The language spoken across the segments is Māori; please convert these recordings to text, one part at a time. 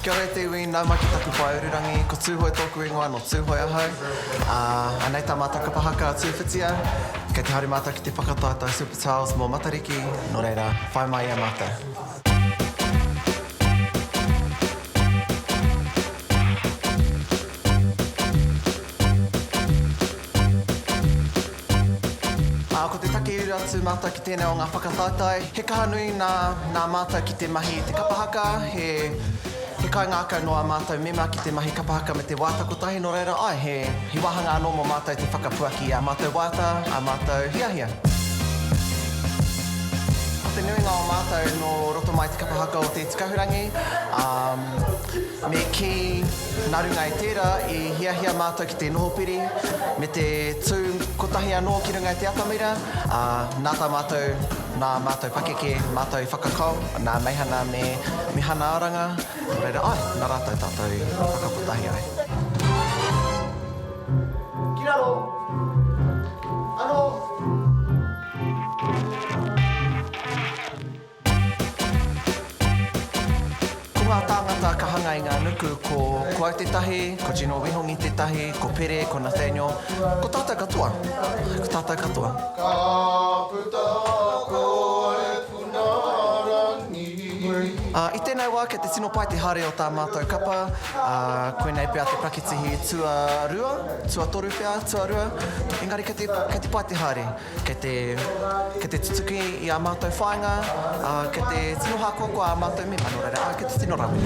Kia ora te iwi, nau mai ki taku Paeururangi, ko Tuhoe tōku ingoa no Tuhoe ahau. Anei tā mātou ka pahaka Tuwhitia, kei te haere mātou ki te whakataitai Super Charles mō Matariki, no reira, whai mai e mātou. Ko te take uru atu mātou ki tēnei o ngā whakataitai. He kaha nui nā mātou ki te mahi te kapahaka, he kai ngākau noa mātou mema ki te mahi kapahaka me te wātakotahi, no reira ai, he wahanga anō mō mātou te whakapuaki a mātou wāta, a mātou hiahia. Ko te nuinga o mātou no roto mai te kapahaka o te Tuhoe, me ki nā runga i tērā i hiahia mātou ki te nohopiri, me te tū kotahi anō ki runga i te atamira, nā tā mātou, nā mātou pakeke, mātou whakakau, nā meihana me hana aranga, reira ai, nā rātou tātou whakakotahi ai. Kiraro! Anō! Ko ngā tāngata ka hanga i ngā nuku, ko Kuau te tahi, ko Gino Wihongi te tahi, ko Pere, ko Nathaniel, ko tātou katoa. Ko tātou katoa. Ka puta koe punarangi. I tēnei wā, kei te tino pai te hare o tā mātou kapa, koe nei pēr te prakitihi tuarua, tuatoru pēr, tuarua. Engari, kei te pai te hare, kei te tutuki i a mātou whainga, kei te tino hākoko a mātou me manu reira, kei te tino rawi.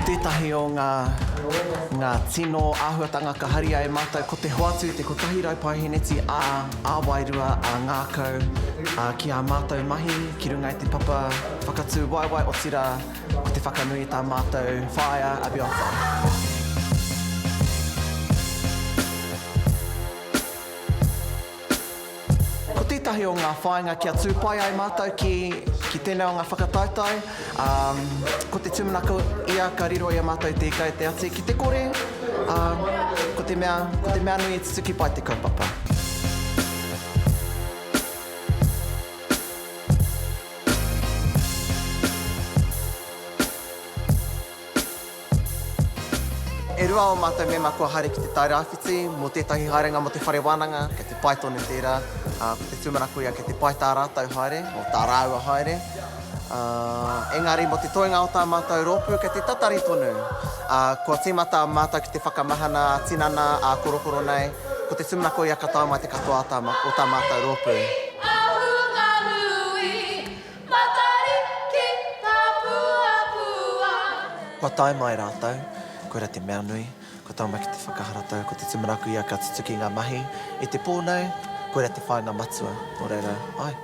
Tētahi o ngā tino āhuatanga ka haria e mātou, ko te hoatu, te kotahi raupahineti a wairua, a ngākau, ki a mātou mahi, ki runga i te papa whakatū waiwai o tira, ko te whakanui tā mātou whaia a biota. Ko tētahi o ngā whainga kia tūpai ai mātou ki tēnei o ngā whakataitai, ko te tūmanako ia ka riro i a mātou te ikai te ati ki te kore, ko te mea nui e tutuki pai te kaupapa. E rua o mātou mema kua haere ki te tae rāwhiti, mō tētahi haerenga mo te whare wānanga, kei te pai tonu tērā, ko te tūmanako ia kei te pai tā rātou haere, o tā rāua haere. Engari, mo te toenga o tā mātou rōpū, kei te tatari tonu. Kua tīmata mātou ki te whakamahana, tinana, korokoro nei, ko te tūmanako ia katoa mai te katoa o tā mātou rōpū. Kua tae mai rātou. Koe ra te mea nui, ko tau mai ki te whakaharatau, ko te tūmanako ia ka tutuki ngā mahi. I te pōnei, koe ra te whainga matua, o reira, ai.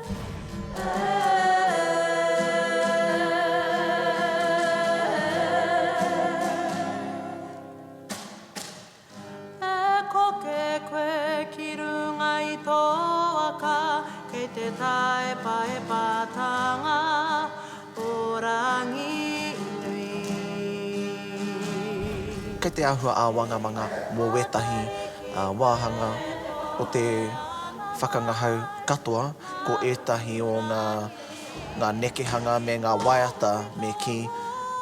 E koke koe ki runga i tō aka, kei te tae pae pātanga, orangi. Kei te āhua a wangamanga mō wetahi wāhanga o te whakangahau katoa, ko ētahi o ngā nekehanga me ngā waiata me ki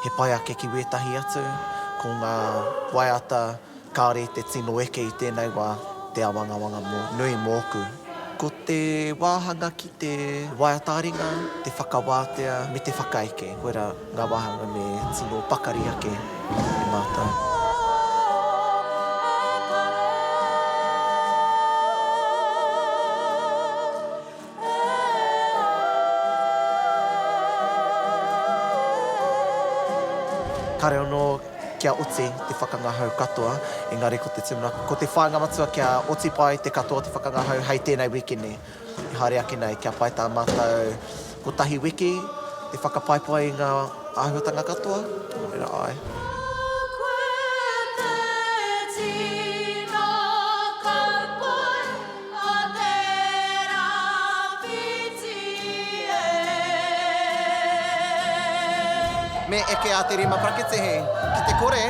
he pai ake ki wetahi atu, ko ngā waiata kāre te tino eke i tēnei wā te awangawanga nui mōku. Ko te wāhanga ki te waiataringa, te whakawātea me te whakaeke, koe ra ngā wāhanga me tino pakari ake i mātou. Kare ono kia oti te whakangahau katoa, engari ko te tūmanako, ko te whainga matua kia oti pai te katoa te whakangahau hei tēnei wikini. I haere ake nei, kia pai tā mātou ko tahi wiki, te whakapaipai i ngā āhuatanga katoa. Ira ai. Me eke a te rima praketehe. Ki te kore,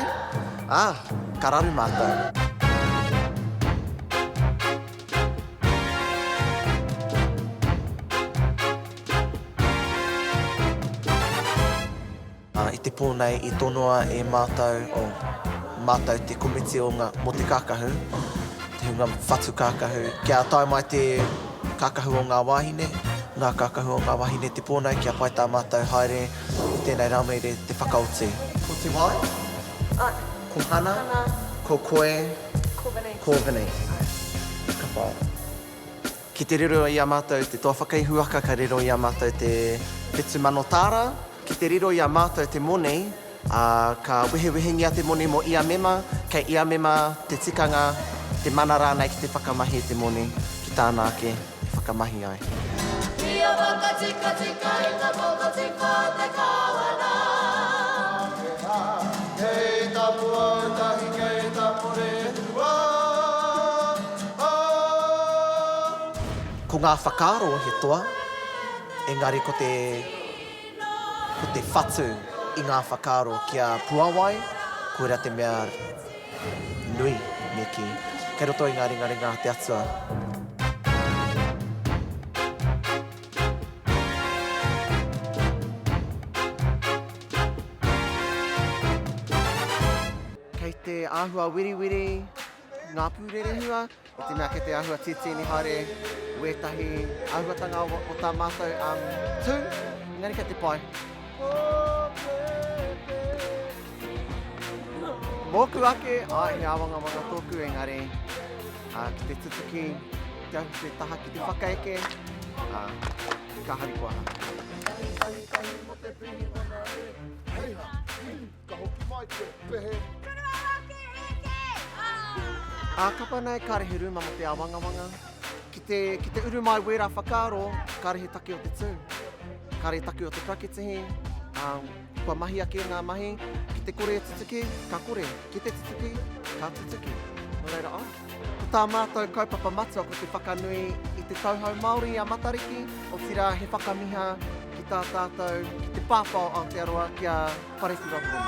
kararu mātou. I te pōnei i tonoa e mātou te komiti o mo te kākahu, te hunga whatu kākahu. Kia tae mai te kākahu o ngā wāhine, ngā kākahu o ngā wāhine te pōnei, kia pai tā mātou haere i tēnei raumeire te whakaoti. Ko te wai? Ko hana? Ko koe? Kōwene. Ka pai. Ki te riro i a mātou te toa whakaihuaka, ka riro i a mātou te petu mano tāra. Ki te riro i a mātou te moni, ka wehewehengia te moni mo ia mema, kei ia mema te tikanga, te mana rānei ki te whakamahi te moni, ki tāna ke whakamahi ai. Ia whakatika tika i ta poko tika te kawana. Kei ta pua tahi kei ta pore hua. Ko ngā whakaaro he toa, engari ko te whatu i ngā whakaaro kia puawai, koera te mea nui me ki. Kei roto i ngā ringa te atua. Kei te āhua wiriwiri, ngā pūrere hua, i te mea kei te āhua titini haere, wētahi āhuatanga o tā mātou tū, ngari kei te pai. Mōku ake, he awanga tōku engari, ki te tutuki, te taha ki te whakaeke, ka hari kua ha. Kapa nei karehe rūma mo te awangawanga. Ki te uru mai wera whakaaro, karehe take o te tū. Karehe take o te praketehe, kua mahi ake ngā mahi, ki te kore tutuki, ka kore, ki te tutuki, ka tutuki. Nō reira ai. Ko tā mātou kaupapa matua ko te whakanui i te tauhau Māori a Matariki, o tira he whakamiha ki tā tātou, ki te pāpao Aotearoa kia Paeururangi.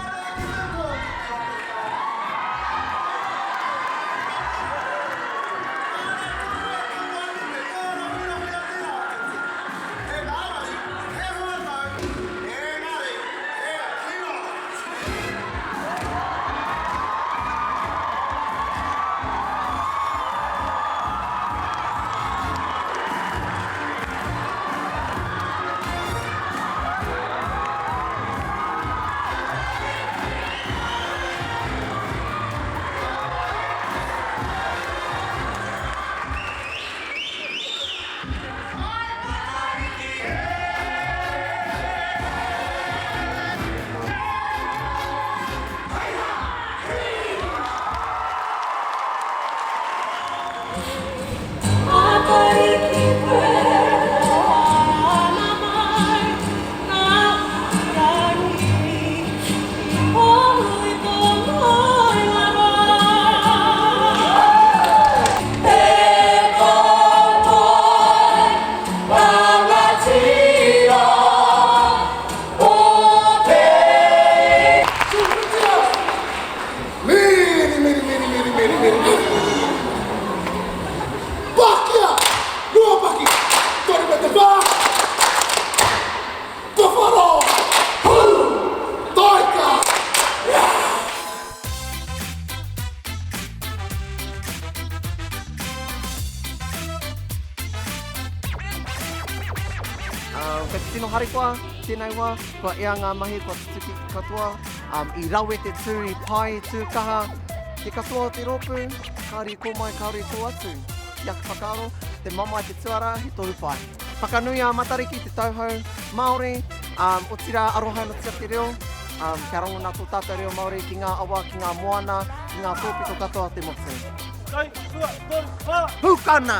Kei te tino harikoa, tēnei wā, kua ea ngā mahi, kua tutuki katoa, i rawe te tū, i pai tū kaha, te katoa o te ropu, kāri ko mai, kāri tō atu. Kia whakaaro, te mamai te tuara, he tohu pai. Whakanui a Matariki, te tauhau Māori, o tira aroha no tia te reo, kia rongo nā tō tātou reo Māori, ki ngā awa, ki ngā moana, ki ngā tōpito katoa te motu. Pukana!